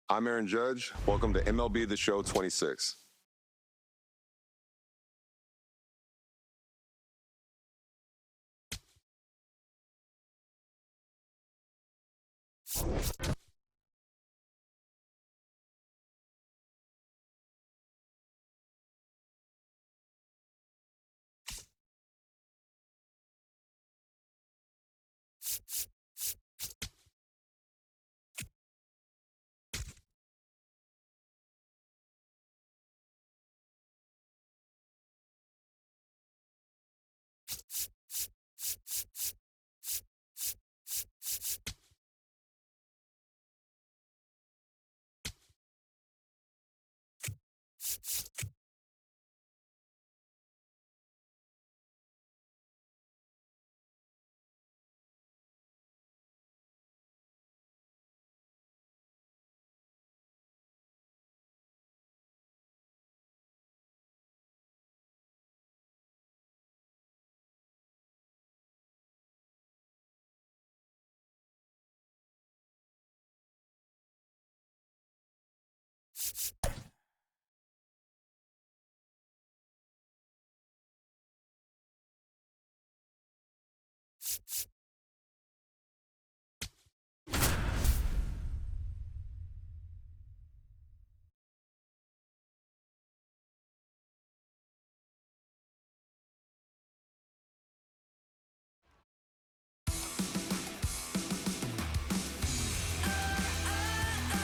I'm Aaron Judge. Welcome to MLB The Show 26.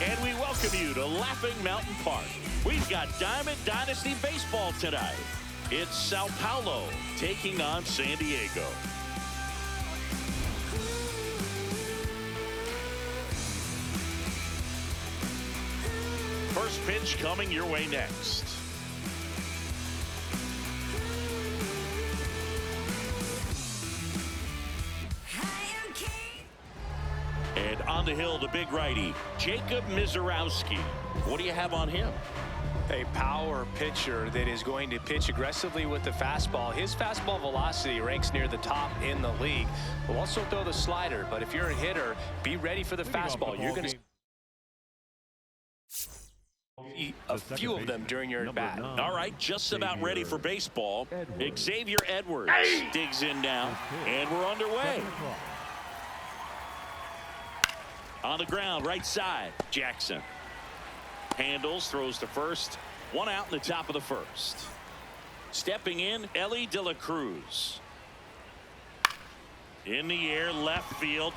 And we welcome you to Laughing Mountain Park. We've got Diamond Dynasty Baseball tonight. It's Sao Paulo taking on San Diego. First pitch coming your way next. And on the hill, the big righty, Jacob Mizorowski. What do you have on him? A power pitcher that is going to pitch aggressively with the fastball. His fastball velocity ranks near the top in the league. Will also throw the slider, but if you're a hitter, be ready for the fastball. You're going to see a few of them during your at-bat. All right, just about ready for baseball. Xavier Edwards digs in now, and we're underway. On the ground, right side, Jackson. Handles, throws to first. One out in the top of the first. Stepping in, Ellie De La Cruz. In the air, left field.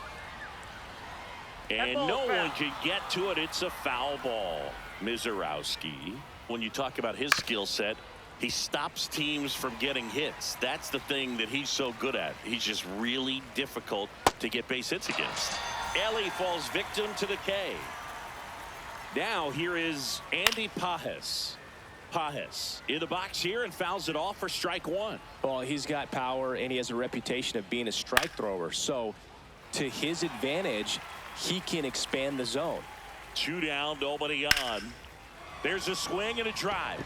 And no one can get to it. It's a foul ball. Mizorowski, when you talk about his skill set, he stops teams from getting hits. That's the thing that he's so good at. He's just really difficult to get base hits against. Ellie falls victim to the K. Now here is Andy Pajes. Pajes in the box here and fouls it off for strike one. Well, he's got power and he has a reputation of being a strike thrower. So to his advantage, he can expand the zone. 2 down, nobody on. There's a swing and a drive.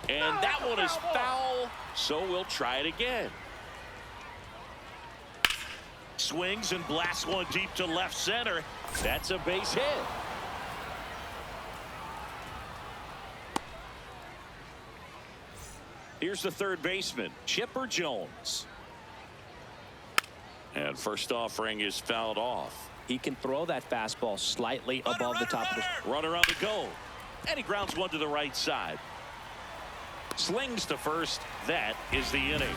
And that one is foul, so we'll try it again. Swings and blasts one deep to left center. That's a base hit. Here's the third baseman, Chipper Jones. And first offering is fouled off. He can throw that fastball slightly above the top of the... Runner on the go. And he grounds one to the right side. Slings to first. That is the inning.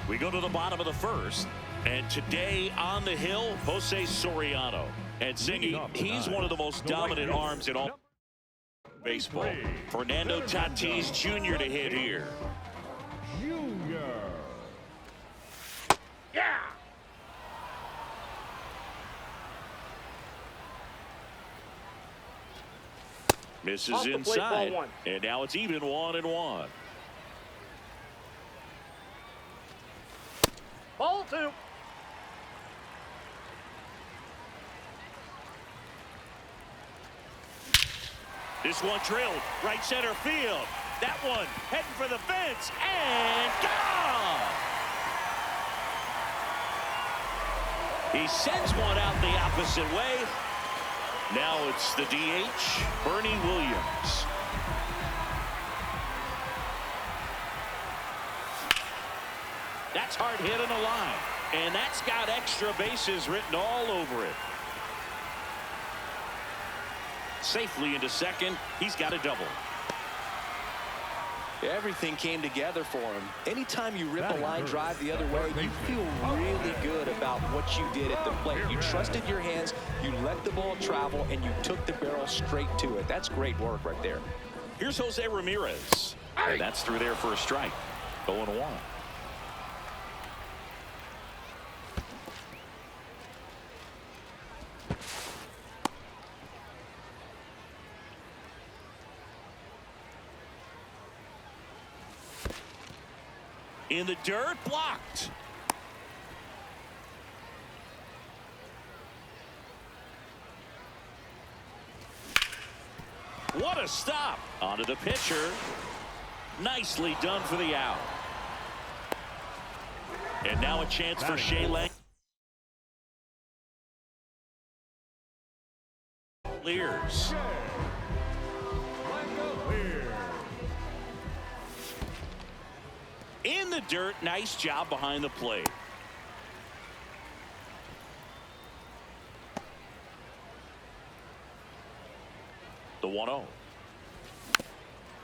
We go to the bottom of the first. And today on the hill, Jose Soriano. And singing, he's one of the most dominant arms in all baseball. Fernando Tatis Jr. to hit here. Yeah. Misses inside. And now it's even 1-1. Ball 2. This one drilled right center field. That one heading for the fence and gone. He sends one out the opposite way. Now it's the DH, Bernie Williams. That's hard hit on the line. And that's got extra bases written all over it. Safely into second. He's got a double. Everything came together for him. Anytime you rip a line drive the other way, you feel really good about what you did at the plate. You trusted your hands, you let the ball travel, and you took the barrel straight to it. That's great work right there. Here's Jose Ramirez. And that's through there for a strike. 0-1. In the dirt, blocked. What a stop. Onto the pitcher. Nicely done for the out. And now a chance for Shea Lang. Lears. In the dirt, nice job behind the plate. The 1-0.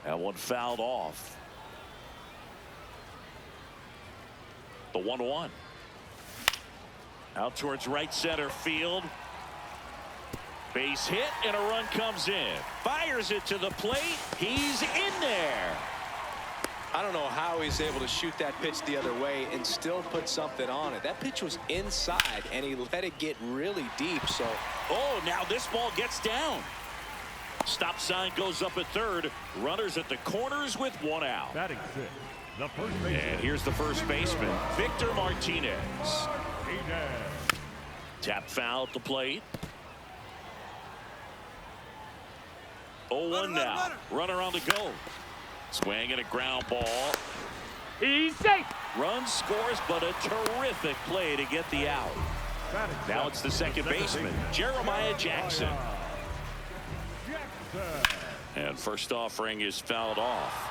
That one fouled off. The 1-1. Out towards right center field. Base hit and a run comes in. Fires it to the plate. He's in there. I don't know how he's able to shoot that pitch the other way and still put something on it. That pitch was inside, and he let it get really deep. So, oh, now this ball gets down. Stop sign goes up at third. Runners at the corners with one out. Batting sixth, the first baseman. And here's the first baseman, Victor Martinez. Tap foul at the plate. 0-1 now. Runner on the go. Swing and a ground ball. He's safe. Run scores, but a terrific play to get the out. Now it's the second baseman, Jeremiah Jackson. And first offering is fouled off.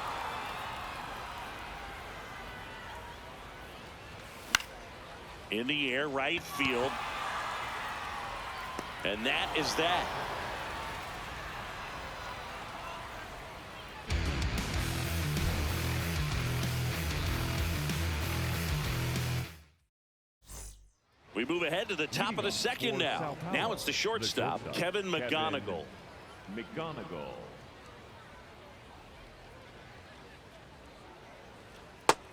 In the air, right field. And that is that. We move ahead to the top of the second now. Now it's the shortstop, Kevin McGonigal.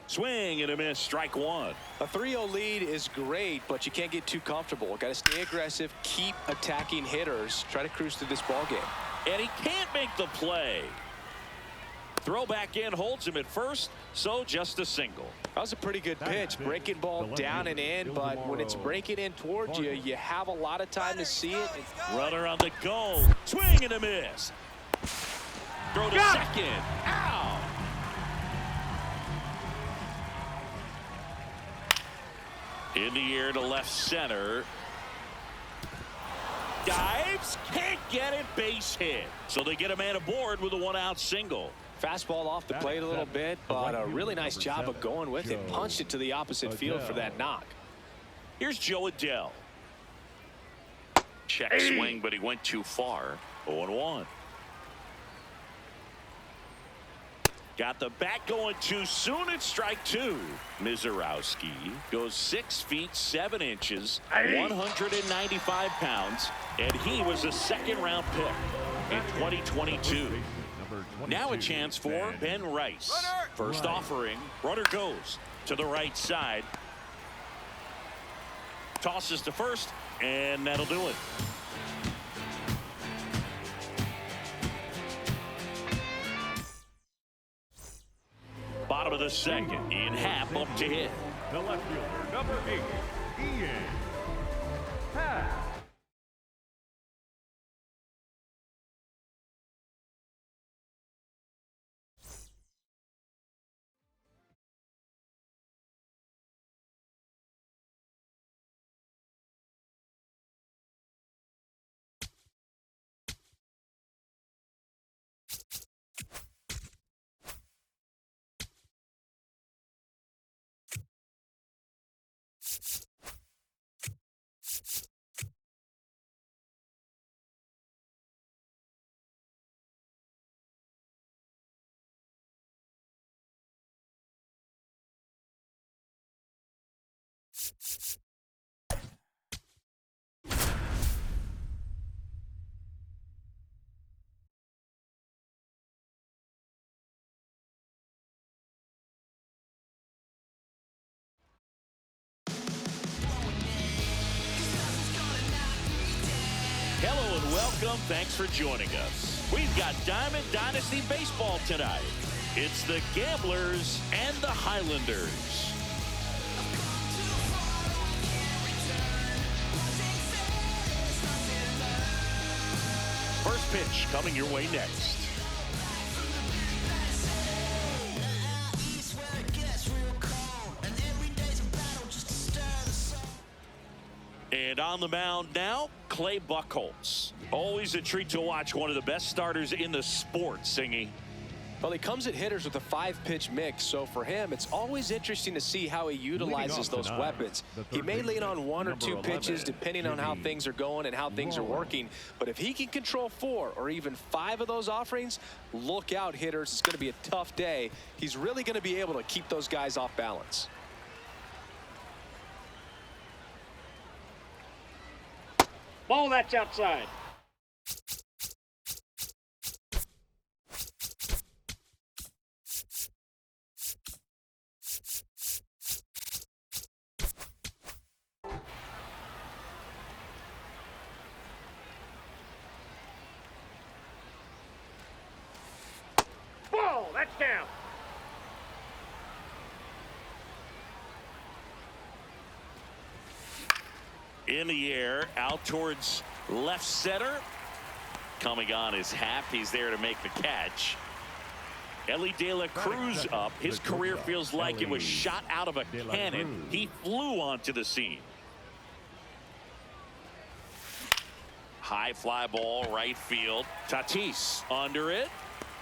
Swing and a miss, strike one. A 3-0 lead is great, but you can't get too comfortable. Got to stay aggressive, keep attacking hitters, try to cruise through this ball game. And he can't make the play. Throw back in, holds him at first, so just a single. That was a pretty good pitch. Breaking ball down and in, but when it's breaking in towards you, you have a lot of time to see it. Runner on the go. Swing and a miss. Throw to second. Ow! In the air to left center. Dives, can't get it, base hit. So they get a man aboard with a one-out single. Fastball off the plate a little bit, but a really nice job of going with it. Punched it to the opposite field for that knock. Here's Joe Adele. Check swing, but he went too far. 0-1. Got the bat going too soon. It's strike two. Mizorowski goes 6 feet 7 inches, 195 pounds, and he was a second-round pick in 2022. Now a chance for Ben Rice. First offering. Runner goes to the right side. Tosses to first, and that'll do it. Bottom of the second. Ian Happ up to hit. The left fielder, number 8, Ian Happ. Hello and welcome. Thanks for joining us. We've got Diamond Dynasty Baseball tonight. It's the Gamblers and the Highlanders. First pitch coming your way next. And on the mound now, Clay Buchholz. Always a treat to watch one of the best starters in the sport, Singy. Well, he comes at hitters with a 5-pitch mix, so for him, it's always interesting to see how he utilizes those weapons. He may lean on 1 or 2 pitches depending on how things are going and how things are working, but if he can control 4 or even 5 of those offerings, look out, hitters. It's going to be a tough day. He's really going to be able to keep those guys off balance. Ball, that's outside. Ball, that's down. In the air, out towards left center. Coming on is Happ. He's there to make the catch. Ellie De La Cruz up. His career feels like it was shot out of a cannon. He flew onto the scene. High fly ball, right field. Tatis under it.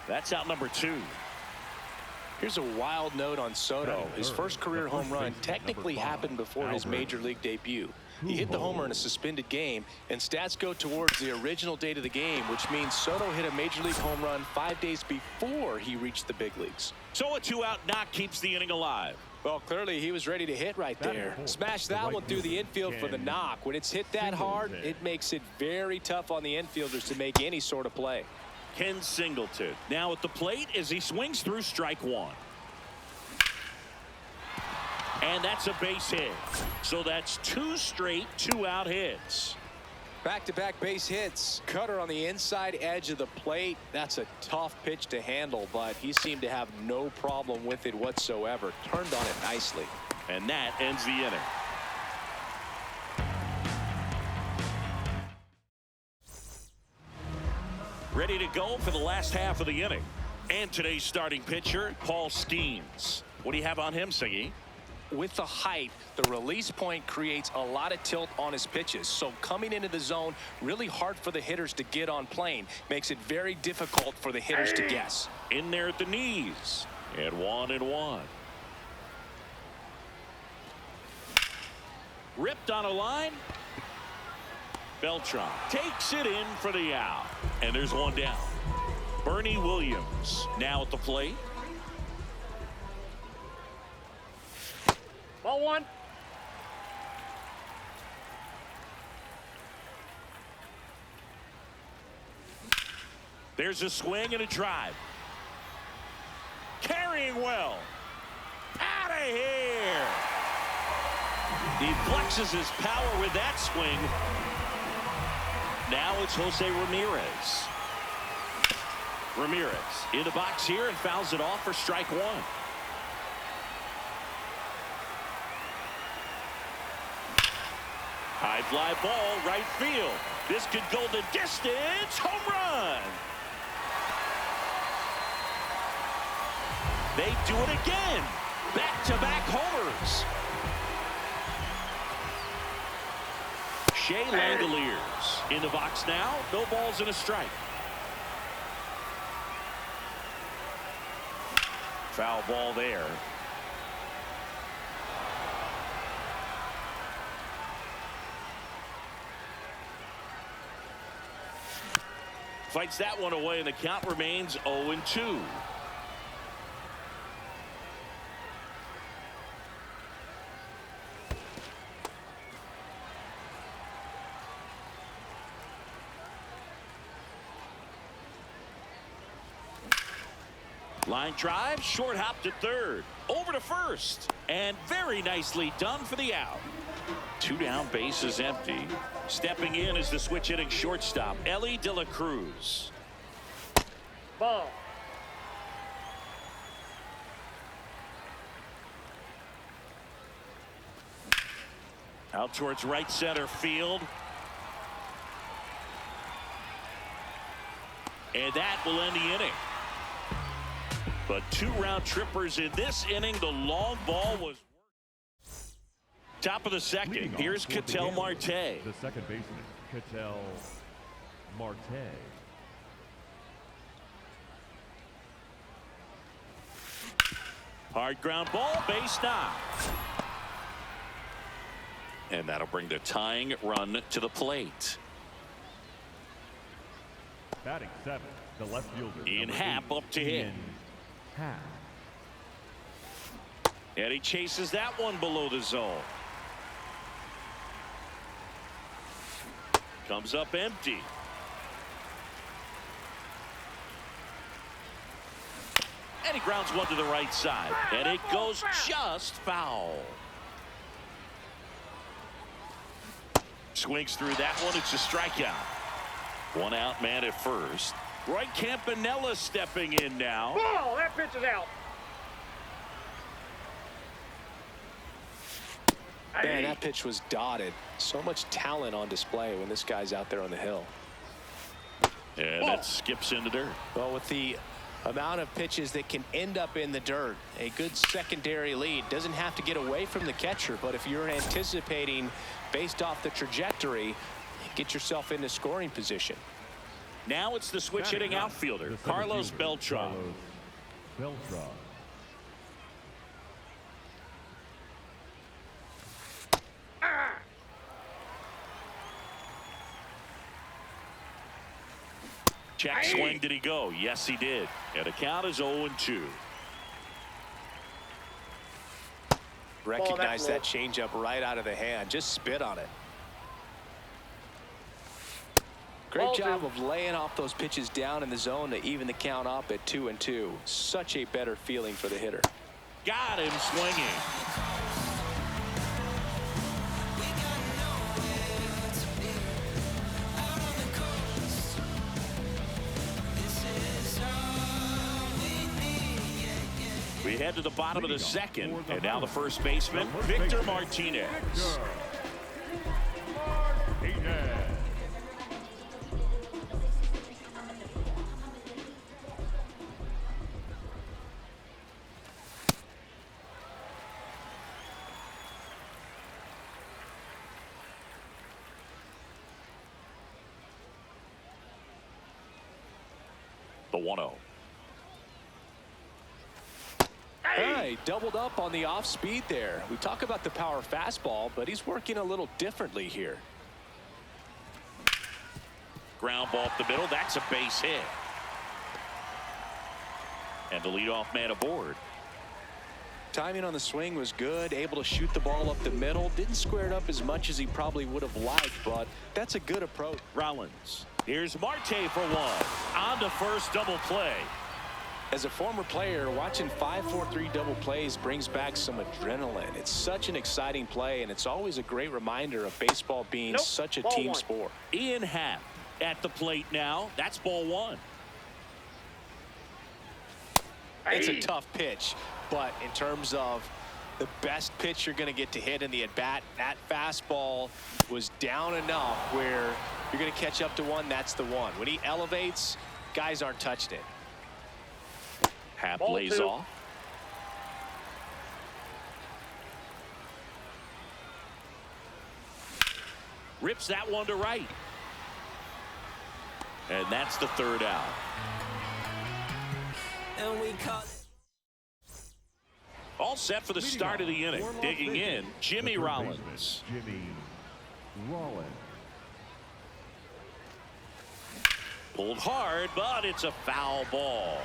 That's out number 2. Here's a wild note on Soto. His first career home run technically happened before his major league debut. He hit the homer in a suspended game, and stats go towards the original date of the game, which means Soto hit a major league home run 5 days before he reached the big leagues. So a 2-out knock keeps the inning alive. Well, clearly he was ready to hit right there. Smash that one through the infield for the knock. When it's hit that hard, it makes it very tough on the infielders to make any sort of play. Ken Singleton now at the plate as he swings through strike 1. And that's a base hit. So that's 2 straight 2-out hits. Back-to-back base hits. Cutter on the inside edge of the plate. That's a tough pitch to handle, but he seemed to have no problem with it whatsoever. Turned on it nicely. And that ends the inning. Ready to go for the last half of the inning. And today's starting pitcher, Paul Skeens. What do you have on him, Siggy? With the height, the release point creates a lot of tilt on his pitches. So coming into the zone, really hard for the hitters to get on plane. Makes it very difficult for the hitters to guess. In there at the knees. And 1-1. Ripped on a line. Beltran takes it in for the out. And there's one down. Bernie Williams now at the plate. Ball 1. There's a swing and a drive. Carrying well. Out of here. He flexes his power with that swing. Now it's Jose Ramirez. Ramirez in the box here and fouls it off for strike 1. High fly ball, right field. This could go the distance. Home run. They do it again. Back-to-back homers. Shea Langoliers in the box now. No balls and a strike. Foul ball there. Fights that one away, and the count remains 0-2. Line drive, short hop to third, over to first, and very nicely done for the out. 2 down, bases empty. Stepping in is the switch hitting shortstop, Ellie De La Cruz. Ball. Out towards right center field. And that will end the inning. But 2 round trippers in this inning. The long ball was top of the second. Here's Ketel Marte. The second baseman, Ketel Marte. Hard ground ball, base knock. And that'll bring the tying run to the plate. Batting 7, the left fielder. Ian number Happ 8, up to hit. Ian Happ. And he chases that one below the zone. Comes up empty. And he grounds one to the right side. And it goes just foul. Swings through that one. It's a strikeout. 1 out, man at first. Roy Campanella stepping in now. Ball. That pitch is out. Man, that pitch was dotted. So much talent on display when this guy's out there on the hill. And that skips into dirt. Well, with the amount of pitches that can end up in the dirt, a good secondary lead doesn't have to get away from the catcher, but if you're anticipating based off the trajectory, get yourself into scoring position. Now it's the switch hitting outfielder, The center Carlos fielder, Beltran. Carlos Beltran. Check swing, did he go? Yes, he did. And the count is 0-2. Recognize that changeup right out of the hand. Just spit on it. Great job of laying off those pitches down in the zone to even the count up at 2-2. Such a better feeling for the hitter. Got him swinging. We head to the bottom of the second, and now the first baseman, Victor Martinez. Martinez. The 1-0. Hey, doubled up on the off speed there. We talk about the power fastball, but he's working a little differently here. Ground ball up the middle. That's a base hit. And the leadoff man aboard. Timing on the swing was good, able to shoot the ball up the middle. Didn't square it up as much as he probably would have liked, but that's a good approach. Rollins. Here's Marte for one. On to first, double play. As a former player, watching 5-4-3 double plays brings back some adrenaline. It's such an exciting play, and it's always a great reminder of baseball being such a team sport. Ian Happ at the plate now. That's ball 1. It's a tough pitch, but in terms of the best pitch you're going to get to hit in the at-bat, that fastball was down enough where you're going to catch up to one. That's the one. When he elevates, guys aren't touching it. Happ Ball lays 2. off. Rips that one to right. And that's the third out. And we call it. All set for the start of the inning. Digging in, Jimmy Rollins. Jimmy Rollins. Pulled hard, but it's a foul ball.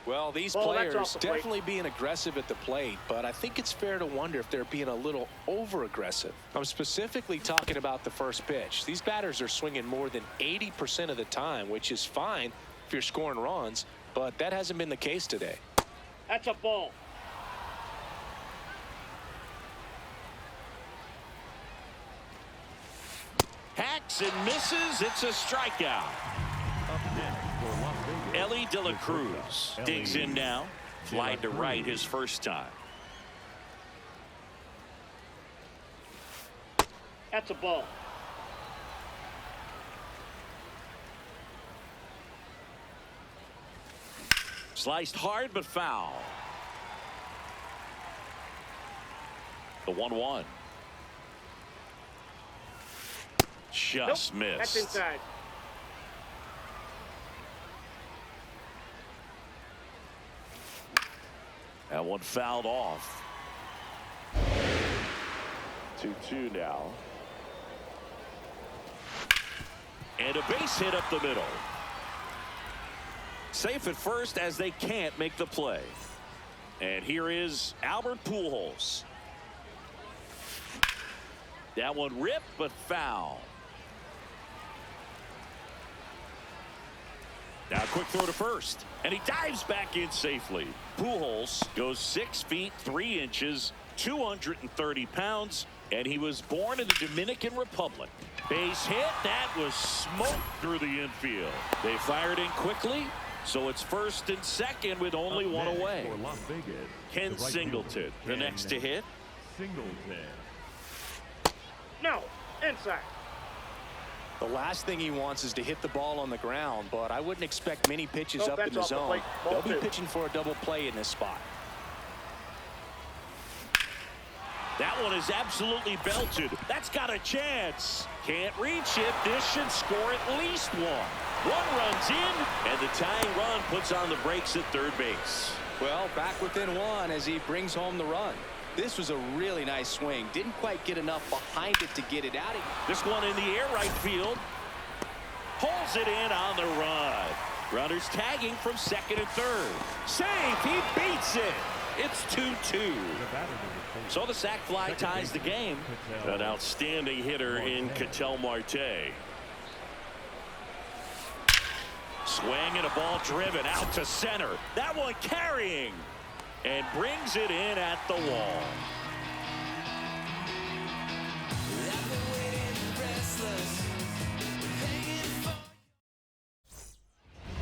Well, these Ball, that's players off the plate. definitely being aggressive at the plate, but I think it's fair to wonder if they're being a little over-aggressive. I'm specifically talking about the first pitch. These batters are swinging more than 80% of the time, which is fine if you're scoring runs, but that hasn't been the case today. That's a ball. Hacks and misses. It's a strikeout. Up next for Las Vegas. Ellie De La Cruz digs in now. Flied to right his first time. That's a ball. Sliced hard but foul. The 1-1. Just Nope, missed. that's inside. That one fouled off. 2-2 now. And a base hit up the middle. Safe at first as they can't make the play. And here is Albert Pujols. That one ripped but foul. Now a quick throw to first, and he dives back in safely. Pujols goes 6 feet 3 inches, 230 pounds, and he was born in the Dominican Republic. Base hit, that was smoked through the infield. They fired in quickly, so it's first and second with only Up one next away. for Las Vegas, Ken the right Singleton, fielder, the Ken next to hit. Singleton. No, inside. The last thing he wants is to hit the ball on the ground, but I wouldn't expect many pitches Nope, up in that's the off the zone. plate. Ball They'll be 2. pitching for a double play in this spot. That one is absolutely belted. That's got a chance. Can't reach it. This should score at least one. One runs in, and the tying run puts on the brakes at third base. Well, back within one as he brings home the run. This was a really nice swing. Didn't quite get enough behind it to get it out of here. This one in the air right field. Pulls it in on the run. Runners tagging from second and third. Save. He beats it. It's 2-2. So the sac fly ties the game. An outstanding hitter in Ketel Marte. Swing and a ball driven out to center. That one carrying and brings it in at the wall.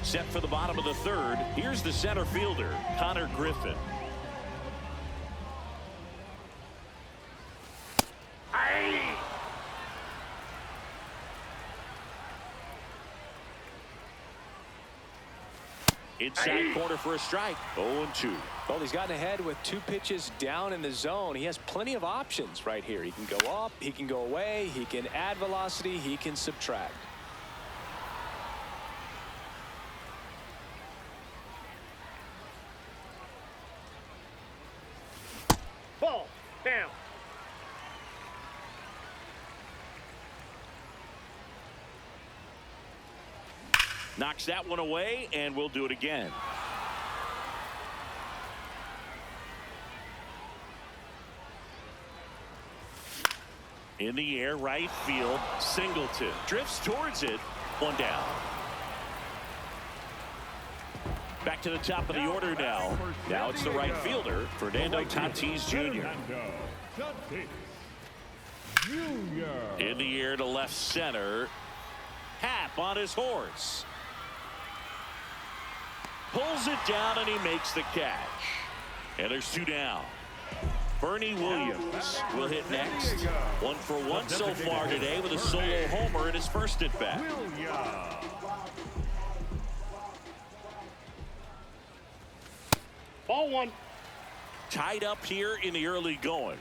Set for the bottom of the third. Here's the center fielder, Connor Griffin. Aye. Inside corner for a strike. 0-2. Well, he's gotten ahead with 2 pitches down in the zone. He has plenty of options right here. He can go up, he can go away, he can add velocity, he can subtract. Ball. Down. Knocks that one away, and we'll do it again. In the air, right field, Singleton drifts towards it. One down. Back to the top of the order now. Now it's the right fielder, Fernando Tatis Jr. In the air to left center. Happ on his horse. Pulls it down, and he makes the catch. And there's 2 down. Bernie Williams will hit next. 1 for 1 so far today with a solo homer in his first at bat. Ball 1. Tied up here in the early going.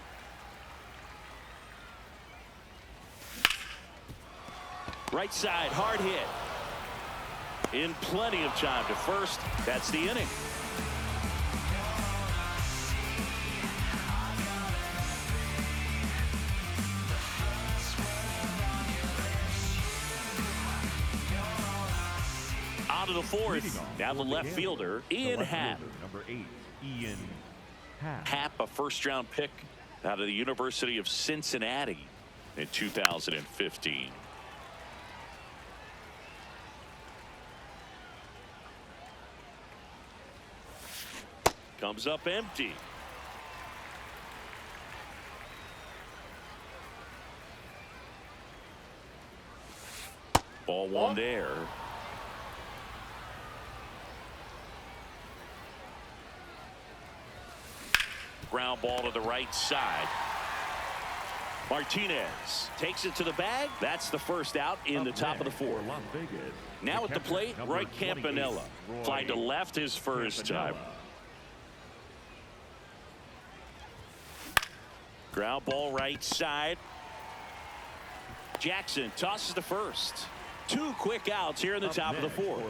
Right side, hard hit. In plenty of time to first. That's the inning. Out to the fourth. Now the left fielder, Ian Happ. Number 8, Ian Happ. Happ, a first-round pick out of the University of Cincinnati in 2015. Comes up empty. Ball one there. Ground ball to the right side. Martinez takes it to the bag. That's the first out in the top of the fourth. Now at the plate, Roy Campanella. Fly to left his first time. Ground ball right side. Jackson tosses to first. 2 quick outs here in the top of the fourth.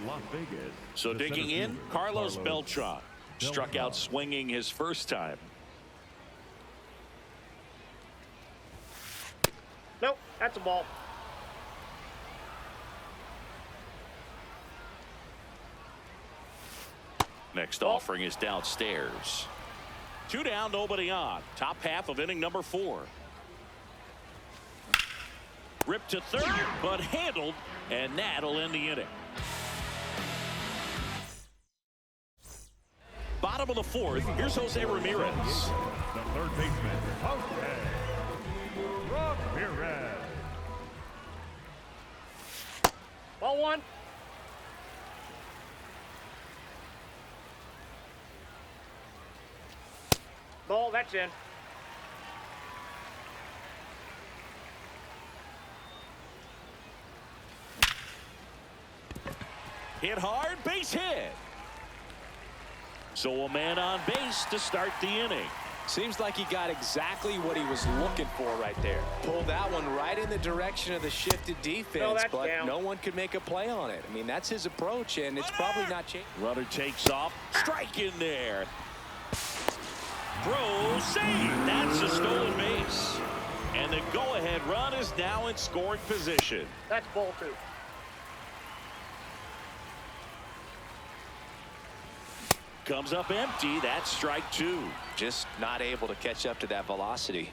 So digging in, Carlos Beltran. Struck out swinging his first time. Nope, that's a ball. Next offering is downstairs. 2 down, nobody on. Top half of inning number 4. Ripped to third, but handled, and that'll end the inning. Bottom of the fourth, here's Jose Ramirez. The third baseman, Jose Ramirez. Ball one. Ball, that's in. Hit hard, base hit. So a man on base to start the inning. Seems like he got exactly what he was looking for right there. Pulled that one right in the direction of the shifted defense, but down. no one could make a play on it. I mean, that's his approach, and it's probably not changing. Runner takes off. Strike in there. Throw, save. That's a stolen base. And the go-ahead run is now in scoring position. That's ball 2. Comes up empty. That's strike 2. Just not able to catch up to that velocity.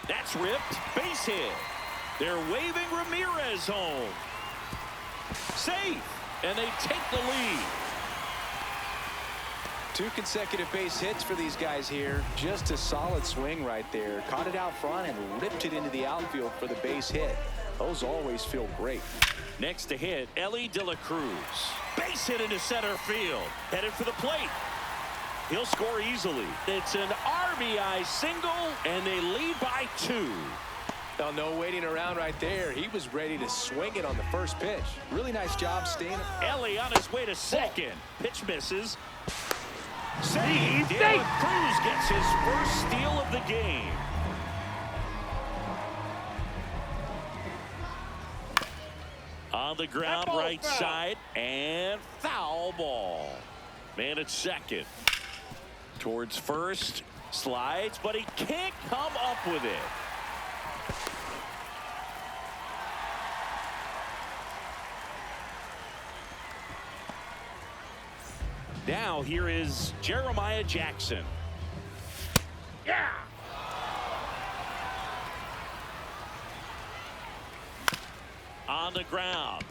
That's ripped. Base hit. They're waving Ramirez home. Safe. And they take the lead. 2 consecutive base hits for these guys here. Just a solid swing right there. Caught it out front and ripped it into the outfield for the base hit. Those always feel great. Next to hit, Ellie De La Cruz. Base hit into center field. Headed for the plate. He'll score easily. It's an RBI single, and they lead by 2. Oh, no waiting around right there. He was ready to swing it on the first pitch. Really nice job staying. Ellie on his way to second. Pitch misses. Save. De La Cruz gets his first steal of the game. On the ground, right side, and foul ball. Man at second. Towards first, slides, but he can't come up with it. Now here is Jeremiah Jackson. Yeah. On the ground.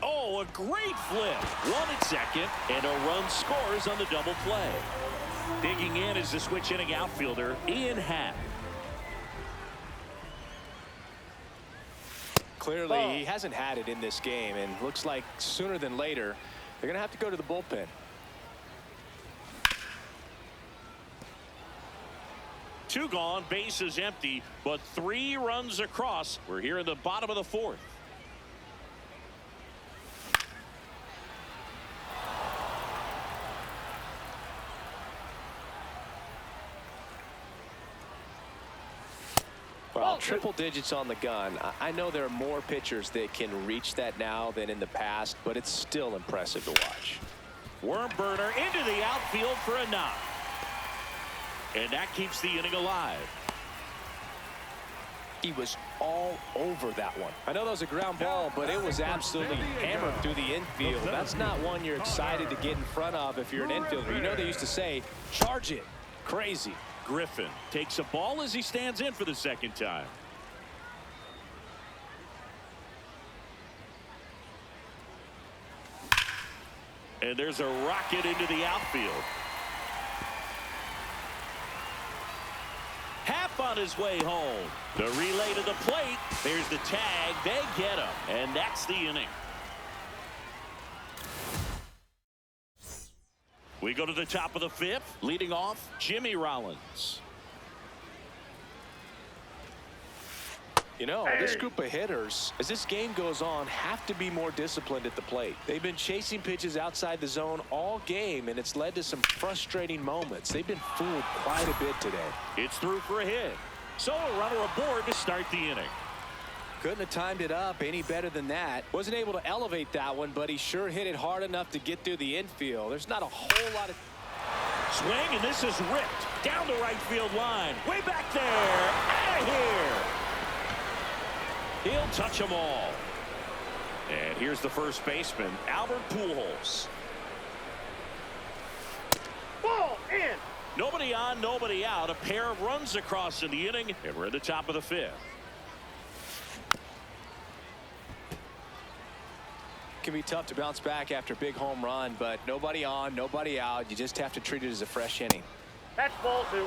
Oh, a great flip. 1 at second, and a run scores on the double play. Digging in is the switch inning outfielder, Ian Happ. Clearly, he hasn't had it in this game, and looks like sooner than later, they're going to have to go to the bullpen. 2 gone, base is empty, but 3 runs across. We're here in the bottom of the fourth. Well, triple digits on the gun. I know there are more pitchers that can reach that now than in the past, but it's still impressive to watch. Worm burner into the outfield for a knock. And that keeps the inning alive. He was all over that one. I know that was a ground ball, but it was absolutely hammered through the infield. That's not one you're excited to get in front of if you're an infielder. You know they used to say, charge it. Crazy. Griffin takes a ball as he stands in for the second time. And there's a rocket into the outfield. Half on his way home. The relay to the plate. There's the tag. They get him. And that's the inning. We go to the top of the fifth. Leading off, Jimmy Rollins. You know, this group of hitters, as this game goes on, have to be more disciplined at the plate. They've been chasing pitches outside the zone all game, and it's led to some frustrating moments. They've been fooled quite a bit today. It's through for a hit. So a runner aboard to start the inning. Couldn't have timed it up any better than that. Wasn't able to elevate that one, but he sure hit it hard enough to get through the infield. There's not a whole lot of swing, and this is ripped down the right field line. Way back there. Out of here. He'll touch them all. And here's the first baseman, Albert Pujols. Ball in. Nobody on, nobody out. A pair of runs across in the inning, and we're at the top of the fifth. Can be tough to bounce back after a big home run, but nobody on, nobody out. You just have to treat it as a fresh inning. That's ball two.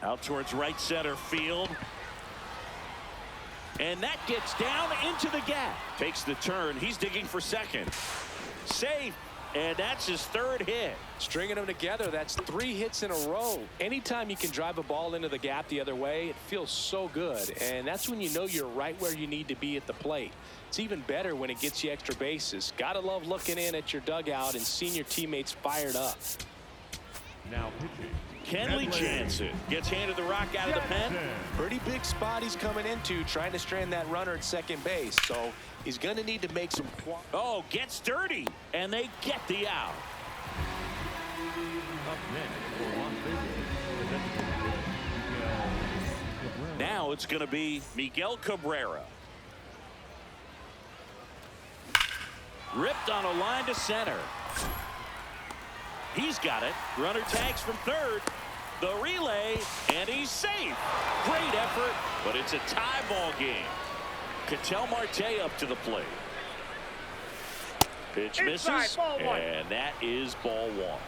Out towards right center field. And that gets down into the gap. Takes the turn. He's digging for second. Safe. And that's his third hit. Stringing them together, that's 3 hits in a row. Anytime you can drive a ball into the gap the other way, it feels so good. And that's when you know you're right where you need to be at the plate. It's even better when it gets you extra bases. Gotta love looking in at your dugout and seeing your teammates fired up. Now pitching. Kenley Jansen gets handed the rock out of the pen. Pretty big spot he's coming into, trying to strand that runner at second base. So he's going to need to make some. Oh, gets dirty, and they get the out. Up next for Las Vegas. Now it's going to be Miguel Cabrera. Ripped on a line to center. He's got it. Runner tags from third. The relay, and he's safe. Great effort, but it's a tie ball game. Ketel Marte up to the plate. Pitch misses, and that is ball one.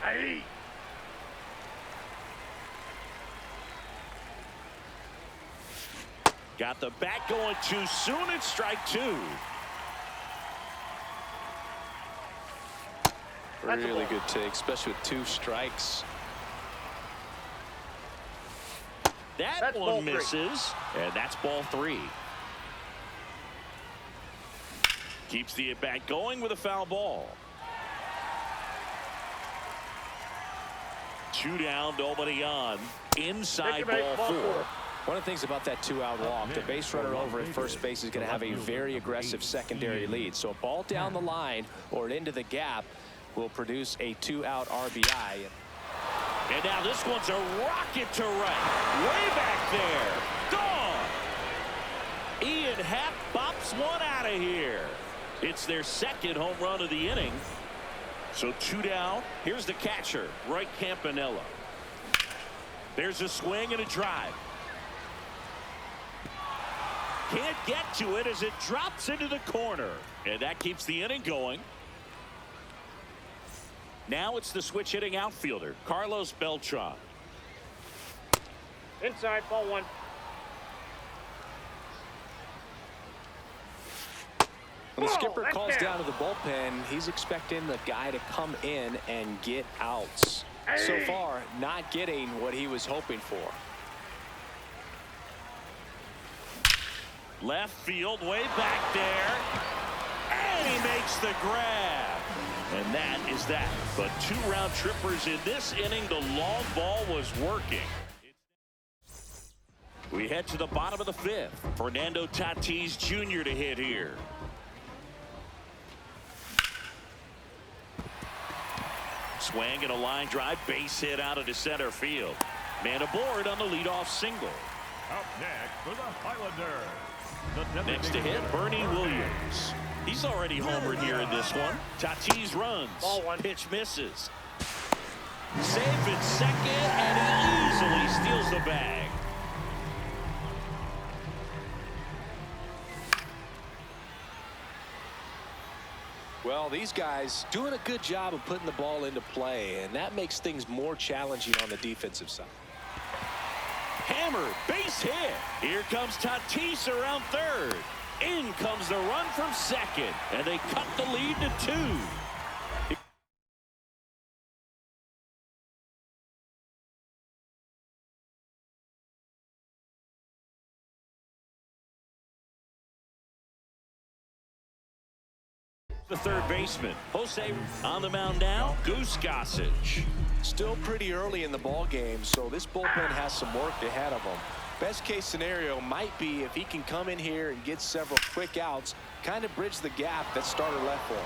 Hey. Got the bat going too soon. It's strike two. Really good take, especially with 2 strikes. That one misses, and that's ball 3. Keeps the at-bat going with a foul ball. 2 down, nobody on. Inside ball 4. One of the things about that 2-out walk, the base runner over at first base is going to have a very aggressive secondary lead. So a ball down the line or into the gap will produce a 2-out RBI. And now this one's a rocket to right. Way back there. Gone. Ian Happ bops one out of here. It's their second home run of the inning. So 2 down. Here's the catcher, Roy Campanella. There's a swing and a drive. Can't get to it as it drops into the corner. And that keeps the inning going. Now it's the switch hitting outfielder, Carlos Beltran. Inside, ball 1. When the skipper calls down to the bullpen, he's expecting the guy to come in and get outs. So far, not getting what he was hoping for. Left field, way back there. And he makes the grab. And that is that. But 2 round trippers in this inning. The long ball was working. We head to the bottom of the 5th. Fernando Tatis Jr. to hit here. swing and a line drive, base hit out into center field. Man aboard on the leadoff single. Up next for the Highlanders. Next to hit, Bernie Williams. He's already homered here in this one. Tatis runs. Ball one. Pitch misses. Safe at second, and he easily steals the bag. Well, these guys doing a good job of putting the ball into play, and that makes things more challenging on the defensive side. Hammered, base hit. Here comes Tatis around third. In comes the run from second, and they cut the lead to 2. The third baseman, Jose, on the mound now, Goose Gossage. Still pretty early in the ball game, so this bullpen has some work ahead of them. Best case scenario might be if he can come in here and get several quick outs, kind of bridge the gap that starter left for him.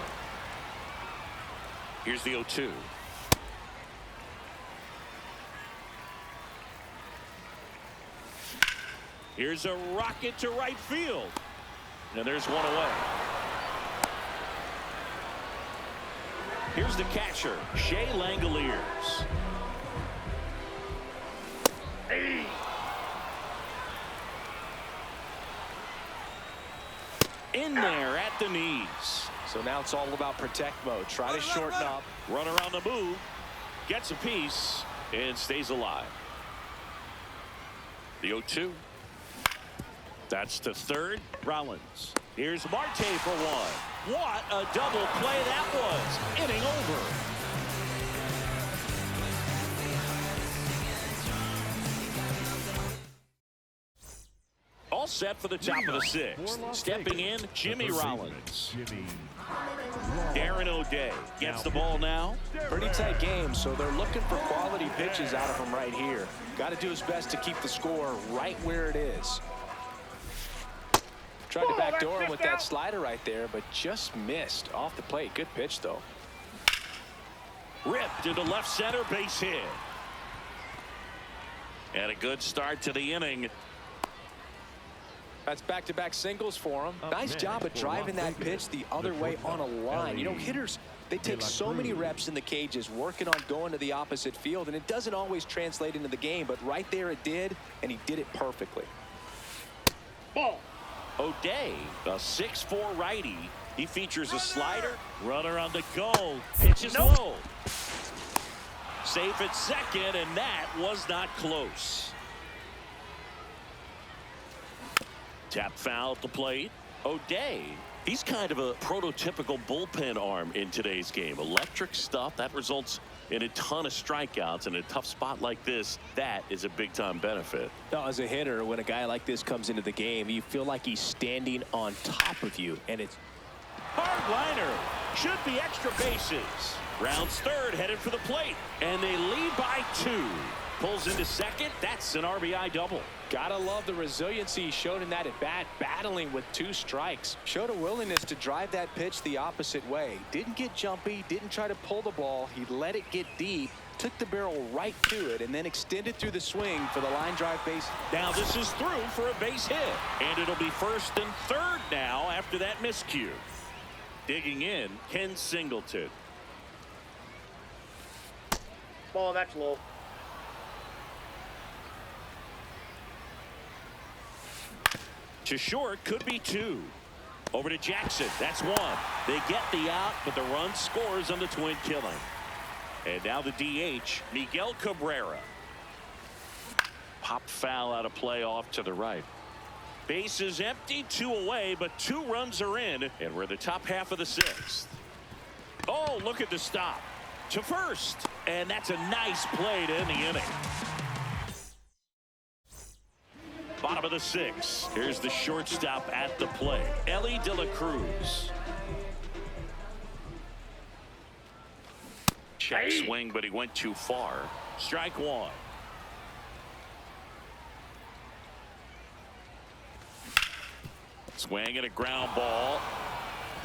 Here's the 0-2. Here's a rocket to right field. And there's one away. Here's the catcher, Shea Langoliers. Hey. In there at the knees. So now it's all about protect mode. Try to shorten up. Runner on the move. Gets a piece and stays alive. The 0-2. That's to third. Rollins. Here's Marte for one. What a double play that was. Inning over. All set for the top of the 6th. Stepping in, Jimmy Rollins. Darren O'Day gets the ball now. Pretty tight game, so they're looking for quality pitches out of him right here. Got to do his best to keep the score right where it is. Tried to backdoor him with that slider right there, but just missed off the plate. Good pitch, though. Ripped into left center, base hit. And a good start to the inning. That's back-to-back singles for him. Nice job of driving that pitch the other way on a line. You know, hitters, they take so many reps in the cages working on going to the opposite field, and it doesn't always translate into the game, but right there it did, and he did it perfectly. Ball. O'Day, a 6'4" righty. He features a slider. Runner on the go. Pitches low. Safe at second, and that was not close. Tap foul at the plate. O'Day, he's kind of a prototypical bullpen arm in today's game. Electric stuff that results in a ton of strikeouts in a tough spot like this. That is a big-time benefit. Now, as a hitter, when a guy like this comes into the game, you feel like he's standing on top of you, and it's hard liner. Should be extra bases. Rounds third, headed for the plate, and they lead by 2. Pulls into second. That's an RBI double. Gotta love the resiliency he showed in that at bat, battling with 2 strikes. Showed a willingness to drive that pitch the opposite way. Didn't get jumpy, didn't try to pull the ball. He let it get deep, took the barrel right to it, and then extended through the swing for the line drive base. Now this is through for a base hit, and it'll be first and third now after that miscue. Digging in, Ken Singleton. Ball, that's low. To short, could be 2. Over to Jackson. That's 1. They get the out, but the run scores on the twin killing. And now the DH, Miguel Cabrera. Pop foul out of play off to the right. Base is empty, 2 away, but 2 runs are in, and we're the top half of the 6th. Oh, look at the stop. To first, and that's a nice play to end the inning. Bottom of the 6th. Here's the shortstop at the plate, Ellie De La Cruz. Check swing, but he went too far. Strike 1. Swing and a ground ball.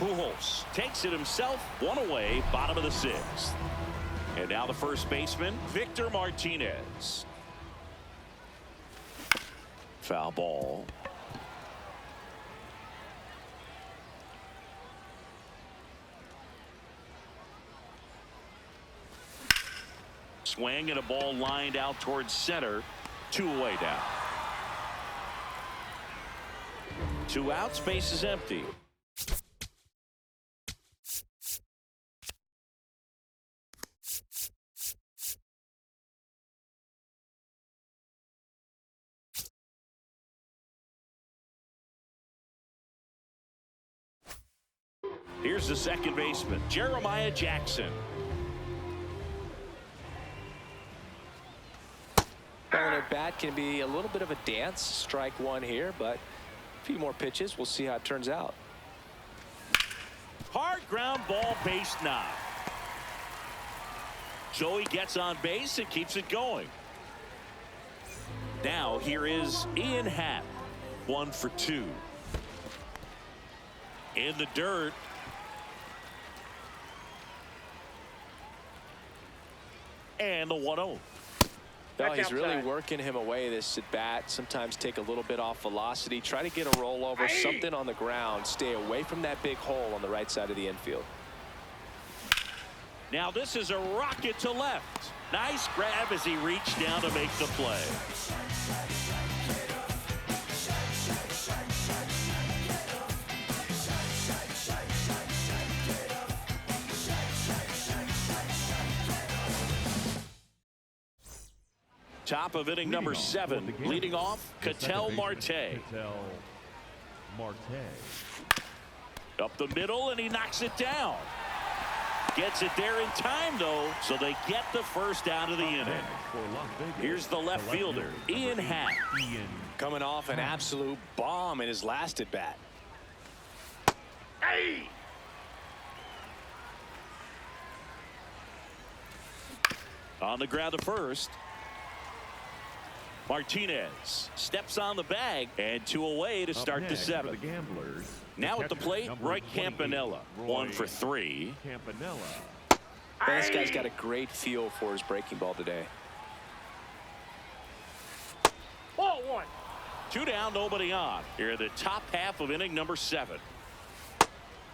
Pujols takes it himself. 1 away, bottom of the 6th. And now the first baseman, Victor Martinez. Foul ball. Swing and a ball lined out towards center. 2 away now. 2 outs, base is empty. Here's the second baseman, Jeremiah Jackson. Well, an at-bat can be a little bit of a dance. Strike 1 here, but a few more pitches. We'll see how it turns out. Hard ground ball, base knock. So he gets on base and keeps it going. Now here is Ian Happ. 1 for 2. In the dirt. And the 1-0. Well, he's really working him away this at bat. Sometimes take a little bit off velocity. Try to get a rollover, something on the ground. Stay away from that big hole on the right side of the infield. Now this is a rocket to left. Nice grab as he reached down to make the play. Top of inning number 7, leading off, Ketel Marte. Up the middle, and he knocks it down. Gets it there in time, though, so they get the first out of the inning. Here's the left fielder, Ian Happ. Coming off an absolute bomb in his last at bat. Hey! On the ground to first. Martinez steps on the bag, and 2 away to start the 7th. Now at the plate, Roy Campanella. 1 for 3. This guy's got a great feel for his breaking ball today. Ball 1. 2 down, nobody on. Here are the top half of inning number 7.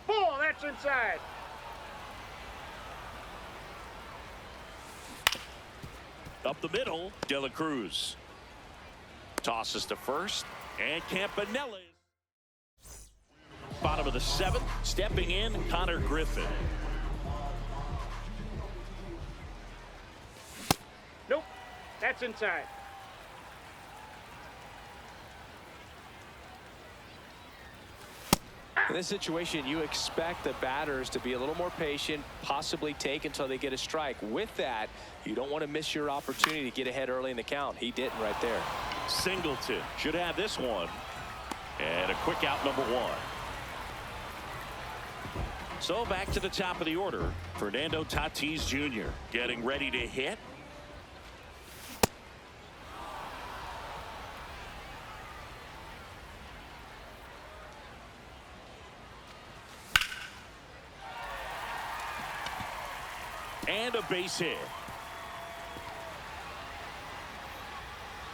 Ball, that's inside. Up the middle, De La Cruz. Tosses to first, and Campanella. Bottom of the 7th, stepping in, Connor Griffin. Nope, that's inside. In this situation, you expect the batters to be a little more patient, possibly take until they get a strike. With that, you don't want to miss your opportunity to get ahead early in the count. He didn't right there. Singleton should have this one. And a quick out, number 1. So back to the top of the order. Fernando Tatis Jr. getting ready to hit. And a base hit.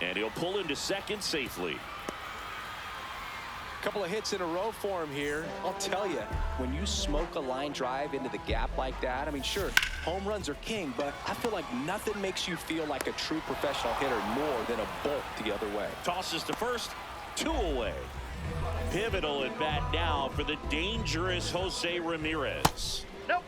And he'll pull into second safely. Couple of hits in a row for him here. I'll tell you, when you smoke a line drive into the gap like that, I mean, sure, home runs are king, but I feel like nothing makes you feel like a true professional hitter more than a bolt the other way. Tosses to first, 2 away. Pivotal at bat now for the dangerous Jose Ramirez. Nope.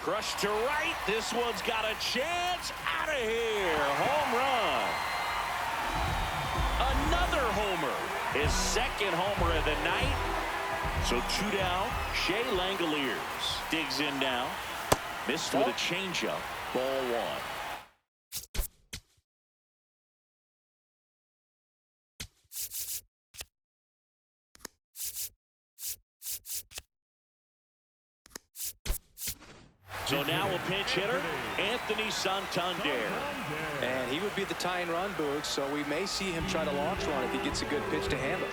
Crushed to right. This one's got a chance. Out of here. Home run. Another homer. His second homer of the night. So 2 down. Shea Langoliers digs in now. Missed with a changeup. Ball 1. So now a pinch hitter, Anthony Santander. And he would be the tying run, Boog, so we may see him try to launch one if he gets a good pitch to handle.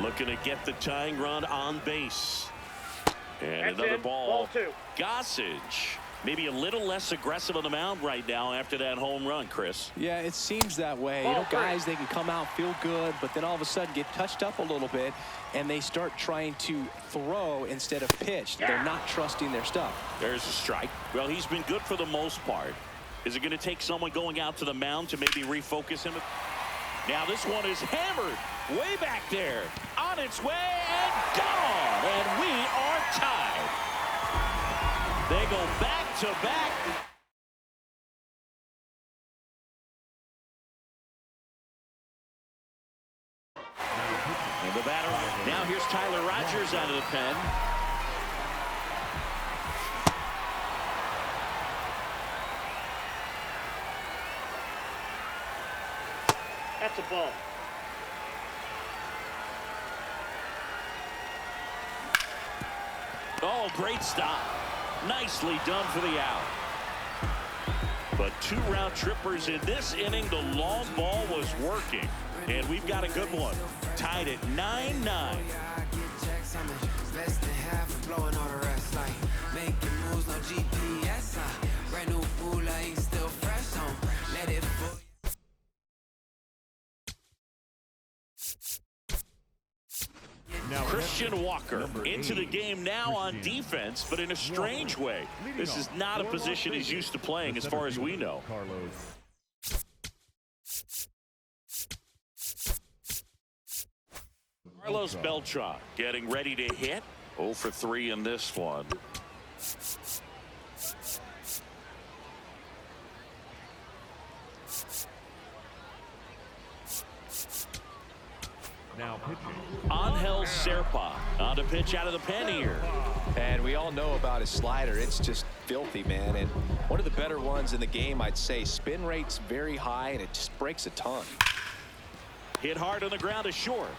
Looking to get the tying run on base. And That's another in. ball. Ball 2. Gossage. Maybe a little less aggressive on the mound right now after that home run, Chris. Yeah, it seems that way. Ball You know, 3. guys, they can come out, feel good, but then all of a sudden get touched up a little bit, and they start trying to throw instead of pitch. They're not trusting their stuff. There's a strike. Well, he's been good for the most part. Is it going to take someone going out to the mound to maybe refocus him? Now this one is hammered way back there. On its way and gone. And we are tied. They go back to back. And the batter. Now here's Tyler Rogers out of the pen. That's a ball. Oh, great stop. Nicely done for the out. But 2 round trippers in this inning. The long ball was working. And we've got a good one. Tied at 9-9. Christian Walker into the game now on defense, but in a strange way. This is not a position he's used to playing as far as we know. Carlos Beltran getting ready to hit. 0 for 3 in this one. Now pitching. Angel Serpa on the pitch out of the pen here. And we all know about his slider. It's just filthy, man. And one of the better ones in the game, I'd say. Spin rate's very high, and it just breaks a ton. Hit hard on the ground to short.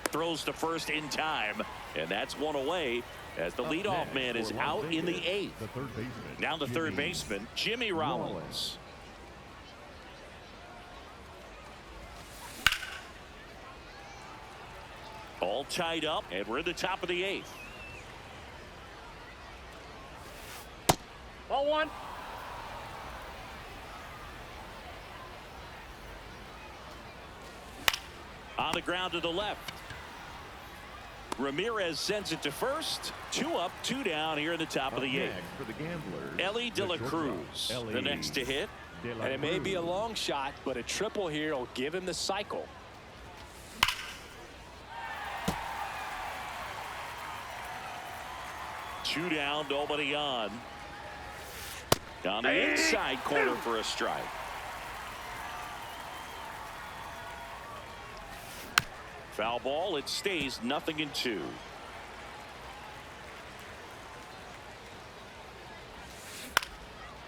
Throws to first in time. And that's one away as the leadoff man is out in the 8th. The third baseman. Now the third baseman, Jimmy Rollins. All tied up, and we're at the top of the 8th. Ball 1. On the ground to the left. Ramirez sends it to first. 2 up, 2 down here in the top of the 8th. For the Gamblers, Ellie De La Cruz, the next to hit. And it may be a long shot, but a triple here will give him the cycle. Two down, nobody on. Down the inside corner for a strike. Foul ball, it stays 0-2.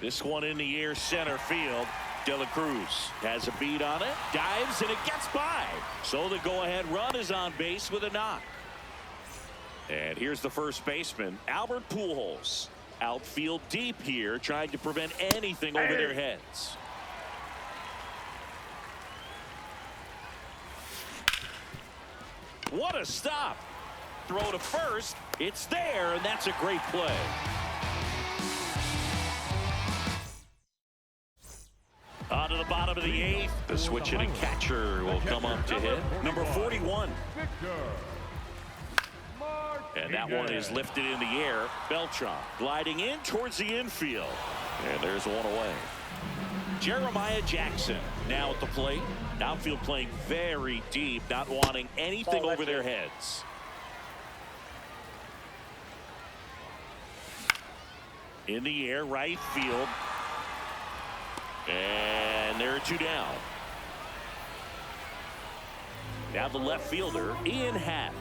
This one in the air, center field. De La Cruz has a beat on it, dives, and it gets by. So the go-ahead run is on base with a knock. And here's the first baseman, Albert Pujols. Outfield deep here, trying to prevent anything over their heads. What a stop. Throw to first. It's there, and that's a great play. On to the bottom of the 8th. The switch-hitting catcher will come up to hit. Number 41. And that one is lifted in the air. Beltran gliding in towards the infield. And there's one away. Jeremiah Jackson now at the plate. Outfield playing very deep, not wanting anything over their heads. In the air, right field. And there are 2 down. Now the left fielder, Ian Happ.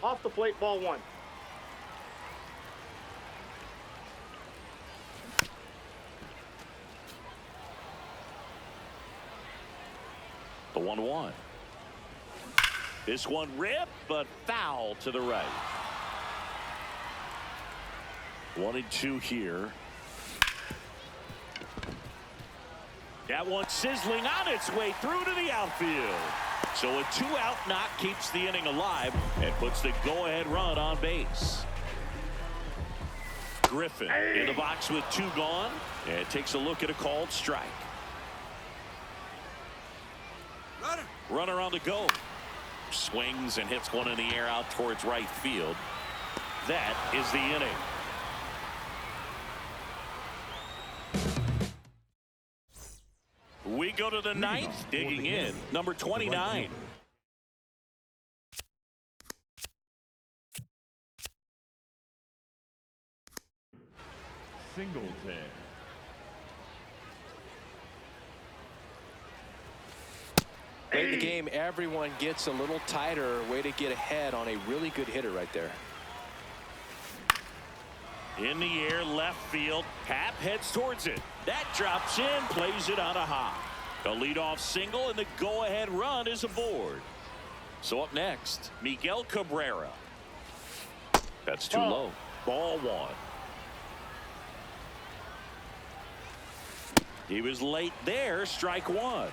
Off the plate, ball 1. The 1-1. This one ripped, but foul to the right. 1-2 here. That one sizzling on its way through to the outfield. So a 2-out knock keeps the inning alive and puts the go-ahead run on base. Griffin in the box with 2 gone and takes a look at a called strike. Runner on the go. Swings and hits one in the air out towards right field. That is the inning. We go to the 9th, digging in, number 29. Singleton. Late in the game, everyone gets a little tighter. Way to get ahead on a really good hitter right there. In the air, left field. Happ heads towards it. That drops in, plays it on a hop. A leadoff single, and the go-ahead run is aboard. So up next, Miguel Cabrera. That's too low. Ball 1. He was late there. Strike 1.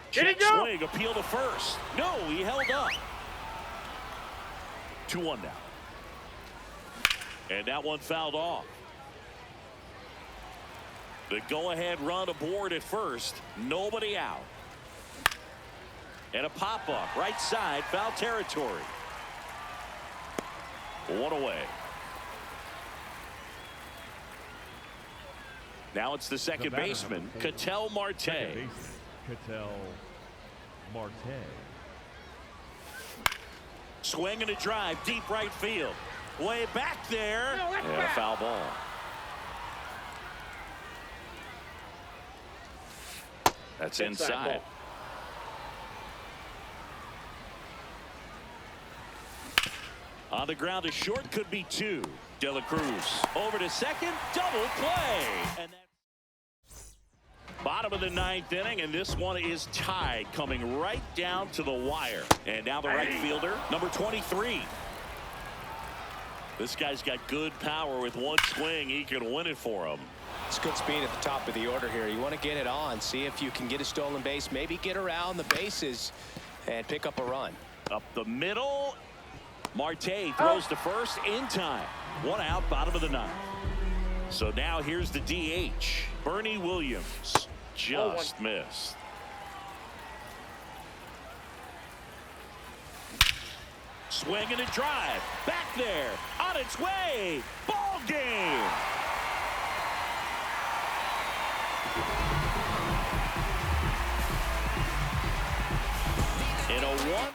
Check swing, appeal to first. No, he held up. 2-1 now. And that one fouled off. The go-ahead run aboard at first. Nobody out. And a pop-up right side, foul territory. 1 away. Now it's the second baseman, Ketel Marte. Ketel Marte. Swing and a drive, deep right field. Way back there. And a foul ball. That's inside. On the ground, a short, could be 2. De La Cruz over to second, double play. And that's bottom of the 9th inning, and this one is tied, coming right down to the wire. And now the right fielder, number 23. This guy's got good power. With one swing, he can win it for him. It's good speed at the top of the order here. You want to get it on, see if you can get a stolen base, maybe get around the bases and pick up a run. Up the middle, Marte throws to first in time. 1 out, bottom of the 9th. So now here's the DH, Bernie Williams. Just missed. Swing and a drive. Back there. On its way. Ball game. In a 1